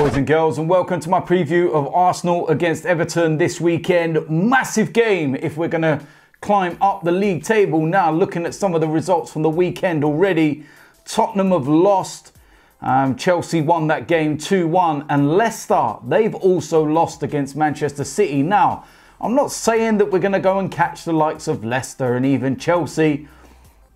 boys and girls, and welcome to my preview of Arsenal against Everton this weekend. Massive game if we're going to climb up the league table. Now, looking at some of the results from the weekend already, Tottenham have lost. Chelsea won that game 2-1, and Leicester, they've also lost against Manchester City. Now, I'm not saying that we're going to go and catch the likes of Leicester and even Chelsea,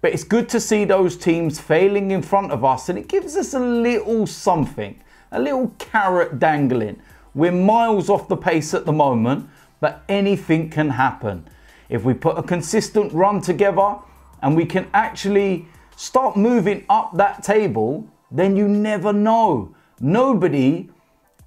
but it's good to see those teams failing in front of us, and it gives us a little something, a little carrot dangling. We're miles off the pace at the moment, but anything can happen. If we put a consistent run together and we can actually start moving up that table, then you never know. Nobody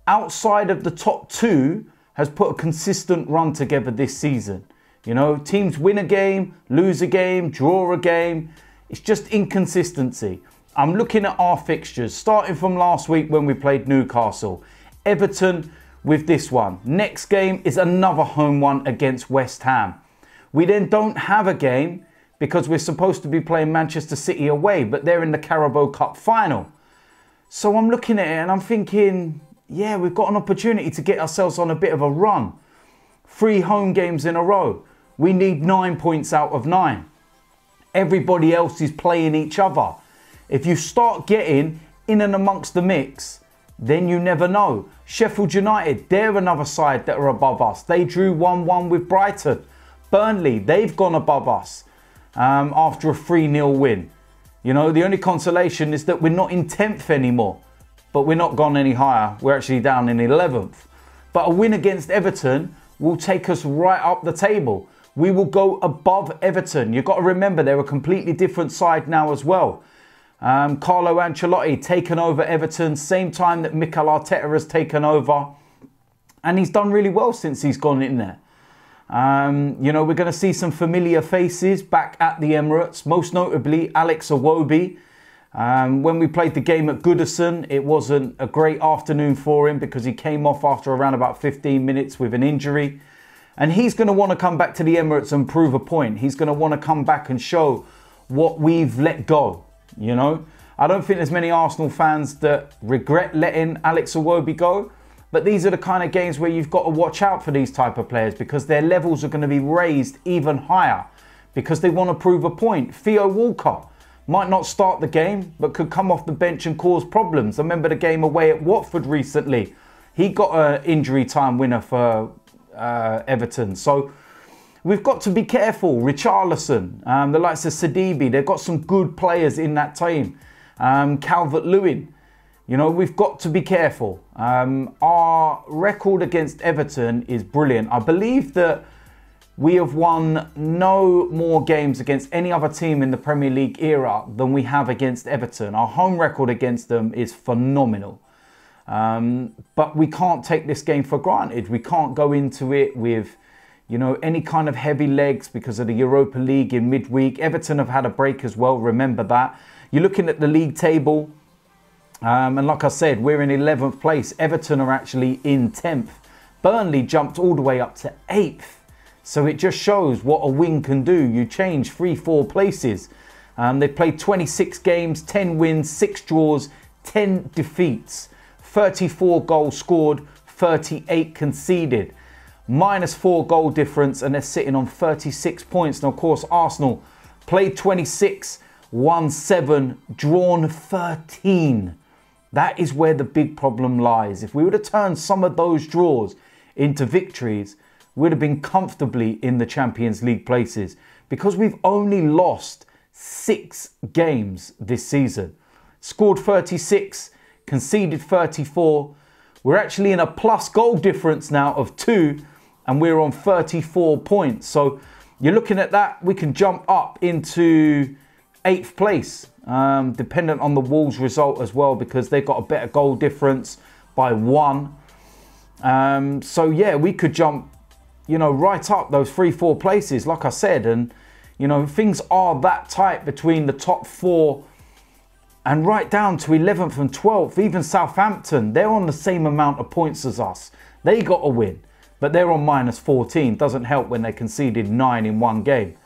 outside of the top two has put a consistent run together this season. You know, teams win a game, lose a game, draw a game. It's just inconsistency. I'm looking at our fixtures, starting from last week when we played Newcastle. Everton with this one. Next game is another home one against West Ham. We then don't have a game because we're supposed to be playing Manchester City away, but they're in the Carabao Cup final. So I'm looking at it and I'm thinking, yeah, we've got an opportunity to get ourselves on a bit of a run. 3 home games in a row. We need 9 points out of 9. Everybody else is playing each other. If you start getting in and amongst the mix, then you never know. Sheffield United, they're another side that are above us. They drew 1-1 with Brighton. Burnley, they've gone above us after a 3-0 win. You know, the only consolation is that we're not in 10th anymore, but we're not gone any higher. We're actually down in 11th. But a win against Everton will take us right up the table. We will go above Everton. You've got to remember they're a completely different side now as well. Carlo Ancelotti taken over Everton, same time that Mikel Arteta has taken over. And he's done really well since he's gone in there. You know, we're going to see some familiar faces back at the Emirates, most notably Alex Iwobi. When we played the game at Goodison, it wasn't a great afternoon for him because he came off after around about 15 minutes with an injury. And he's going to want to come back to the Emirates and prove a point. He's going to want to come back and show what we've let go, you know. I don't think there's many Arsenal fans that regret letting Alex Iwobi go. But these are the kind of games where you've got to watch out for these type of players because their levels are going to be raised even higher because they want to prove a point. Theo Walker might not start the game, but could come off the bench and cause problems. I remember the game away at Watford recently. He got an injury time winner for Everton. So we've got to be careful. Richarlison, the likes of Sidibe, they've got some good players in that team. Calvert-Lewin. You know, we've got to be careful. Our record against Everton is brilliant. I believe that we have won no more games against any other team in the Premier League era than we have against Everton. Our home record against them is phenomenal. But we can't take this game for granted. We can't go into it with, you know, any kind of heavy legs because of the Europa League in midweek. Everton have had a break as well, remember that. You're looking at the league table. And like I said, we're in 11th place. Everton are actually in 10th. Burnley jumped all the way up to 8th. So it just shows what a win can do. You change 3-4 places. They've played 26 games, 10 wins, 6 draws, 10 defeats. 34 goals scored, 38 conceded. -4 goal difference, and they're sitting on 36 points. Now, of course, Arsenal played 26, won 7, drawn 13. That is where the big problem lies. If we would have turned some of those draws into victories, we'd have been comfortably in the Champions League places because we've only lost 6 games this season. Scored 36, conceded 34. We're actually in a plus goal difference now of 2 and we're on 34 points. So you're looking at that, we can jump up into 8th place. Dependent on the Wolves result as well because they've got a better goal difference by 1. So yeah, we could jump, you know, right up those 3-4 places, like I said. And, you know, things are that tight between the top 4 and right down to 11th and 12th. Even Southampton, they're on the same amount of points as us. They got a win, but they're on -14. Doesn't help when they conceded 9 in one game.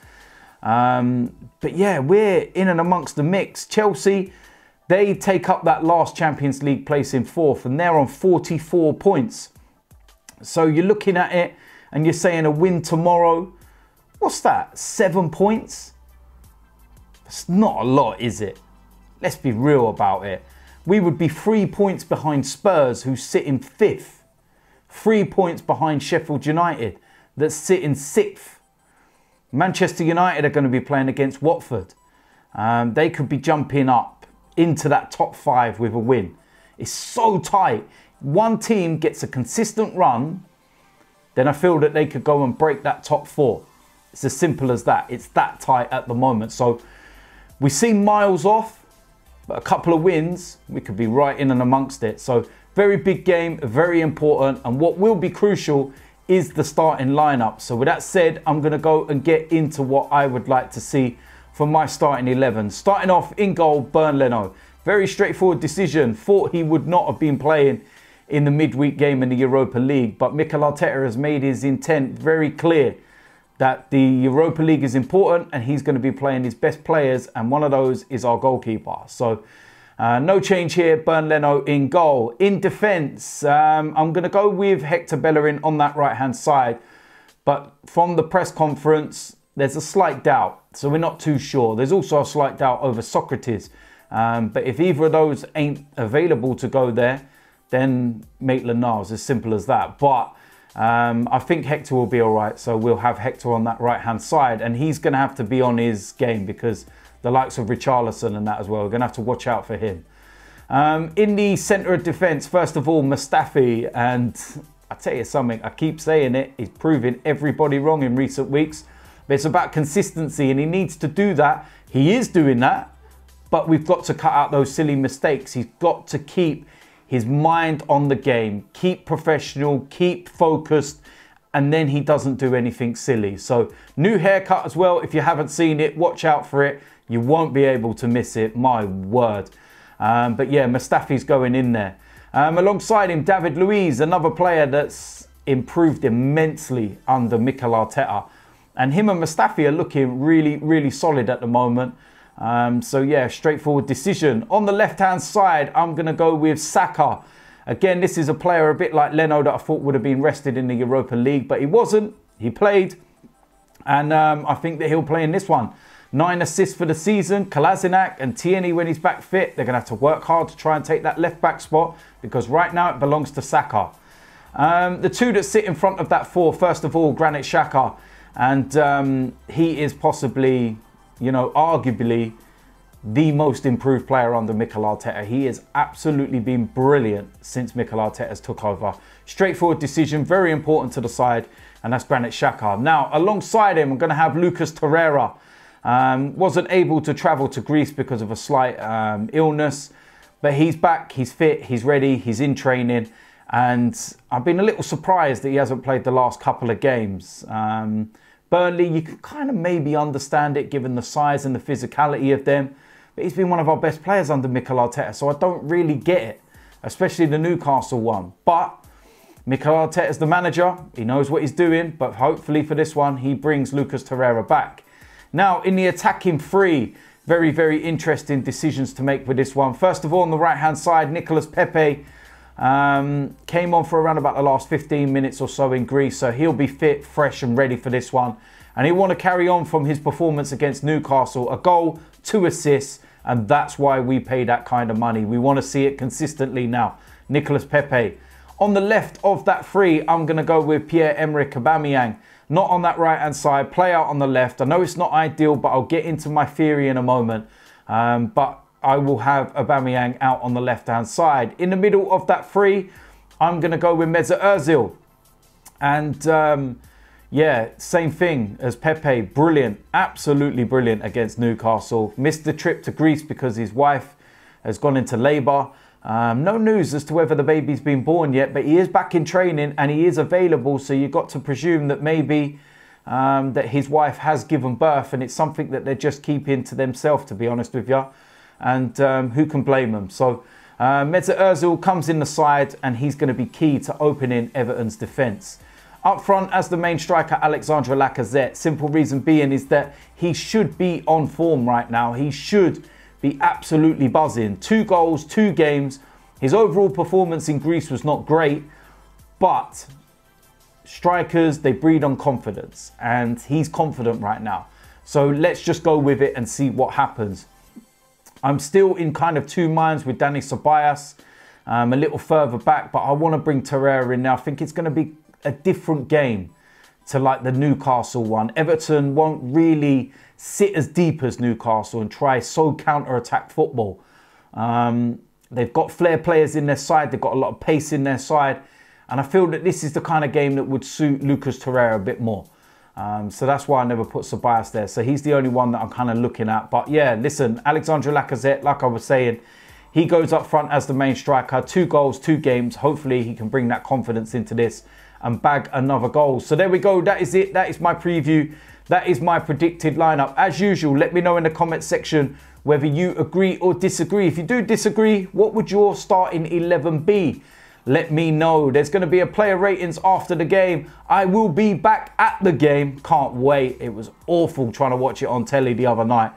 But yeah, we're in and amongst the mix. Chelsea, They take up that last Champions League place in 4th, and they're on 44 points. So you're looking at it and you're saying a win tomorrow. What's that? 7 points? It's not a lot, is it? Let's be real about it. We would be 3 points behind Spurs, who sit in 5th. 3 points behind Sheffield United, that sit in 6th. Manchester United are going to be playing against Watford. They could be jumping up into that top 5 with a win. It's so tight. One team gets a consistent run, then I feel that they could go and break that top 4. It's as simple as that. It's that tight at the moment. So we seem miles off, but a couple of wins, we could be right in and amongst it. So very big game, very important. And what will be crucial is the starting lineup. So with that said, I'm going to go and get into what I would like to see from my starting 11. Starting off in goal, Leno. Very straightforward decision. Thought he would not have been playing in the midweek game in the Europa League, but Mikel Arteta has made his intent very clear that the Europa League is important and he's going to be playing his best players, and one of those is our goalkeeper. So no change here. Leno in goal. In defence, I'm going to go with Hector Bellerin on that right-hand side, but from the press conference, there's a slight doubt, so we're not too sure. There's also a slight doubt over Sokratis, but if either of those ain't available to go there, then Maitland-Niles, as simple as that. But I think Hector will be all right, so we'll have Hector on that right-hand side, and he's going to have to be on his game because the likes of Richarlison and that as well, we're going to have to watch out for him. In the centre of defence, first of all, Mustafi, and I tell you something, I keep saying it, he's proving everybody wrong in recent weeks. But it's about consistency, and he needs to do that. He is doing that, but we've got to cut out those silly mistakes. He's got to keep his mind on the game, keep professional, keep focused, and then he doesn't do anything silly. So new haircut as well. If you haven't seen it, watch out for it. You won't be able to miss it, my word. But yeah, Mustafi's going in there. Alongside him, David Luiz, another player that's improved immensely under Mikel Arteta. And him and Mustafi are looking really, really solid at the moment. So yeah, straightforward decision. On the left-hand side, I'm going to go with Saka. Again, this is a player a bit like Leno that I thought would have been rested in the Europa League, but he wasn't. He played. And I think that he'll play in this one. 9 assists for the season. Kolasinac and Tierney, when he's back fit, they're going to have to work hard to try and take that left-back spot because right now it belongs to Saka. The two that sit in front of that 4, first of all, Granite Shaka. And he is possibly, you know, arguably the most improved player under Mikel Arteta. He has absolutely been brilliant since Mikel Arteta has took over. Straightforward decision, very important to the side, and that's Granite Shaka. Now, alongside him, I'm going to have Lucas Torreira. Wasn't able to travel to Greece because of a slight illness, but he's back, he's fit, he's ready, he's in training. And I've been a little surprised that he hasn't played the last couple of games. Burnley, you can kind of maybe understand it given the size and the physicality of them. But he's been one of our best players under Mikel Arteta, so I don't really get it, especially the Newcastle one. But Mikel Arteta's the manager, he knows what he's doing, but hopefully for this one, he brings Lucas Torreira back. Now, in the attacking 3, very, very interesting decisions to make with this one. First of all, on the right-hand side, Nicolas Pepe came on for around about the last 15 minutes or so in Greece, so he'll be fit, fresh and ready for this one, and he'll want to carry on from his performance against Newcastle. A goal, 2 assists, and that's why we pay that kind of money. We want to see it consistently now. Nicolas Pepe. On the left of that 3, I'm going to go with Pierre-Emerick Aubameyang. Not on that right hand side, play out on the left. I know it's not ideal, but I'll get into my theory in a moment. But I will have Aubameyang out on the left-hand side. In the middle of that 3, I'm going to go with Mesut Ozil. And yeah, same thing as Pepe. Brilliant, absolutely brilliant against Newcastle. Missed the trip to Greece because his wife has gone into labour. No news as to whether the baby's been born yet, but he is back in training and he is available. So you've got to presume that maybe that his wife has given birth, and it's something that they're just keeping to themselves, to be honest with you. And who can blame them? So Mesut Ozil comes in the side, and he's going to be key to opening Everton's defence. Up front as the main striker, Alexandre Lacazette. Simple reason being is that he should be on form right now. He should be absolutely buzzing. 2 goals, 2 games. His overall performance in Greece was not great, but strikers, they breed on confidence, and he's confident right now. So let's just go with it and see what happens. I'm still in kind of 2 minds with Dani Ceballos, a little further back, but I want to bring Torreira in now. I think it's going to be a different game to like the Newcastle one. Everton won't really sit as deep as Newcastle and try so counter-attack football. They've got flair players in their side. They've got a lot of pace in their side. And I feel that this is the kind of game that would suit Lucas Torreira a bit more. So that's why I never put Sokratis there. So he's the only one that I'm kind of looking at. But yeah, listen, Alexandre Lacazette, like I was saying, he goes up front as the main striker. 2 goals, 2 games. Hopefully he can bring that confidence into this and bag another goal. So there we go. That is it. That is my preview. That is my predicted lineup. As usual, let me know in the comment section whether you agree or disagree. If you do disagree, what would your starting 11 be? Let me know. There's going to be a player ratings after the game. I will be back at the game. Can't wait. It was awful trying to watch it on telly the other night.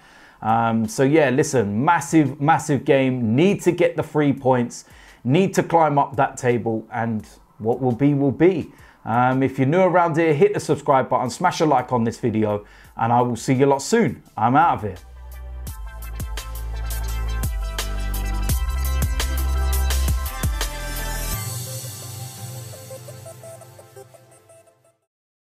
So yeah, listen, massive game. Need to get the 3 points. Need to climb up that table, and what will be will be. If you're new around here, hit the subscribe button, smash a like on this video, and I will see you lot soon. I'm out of here.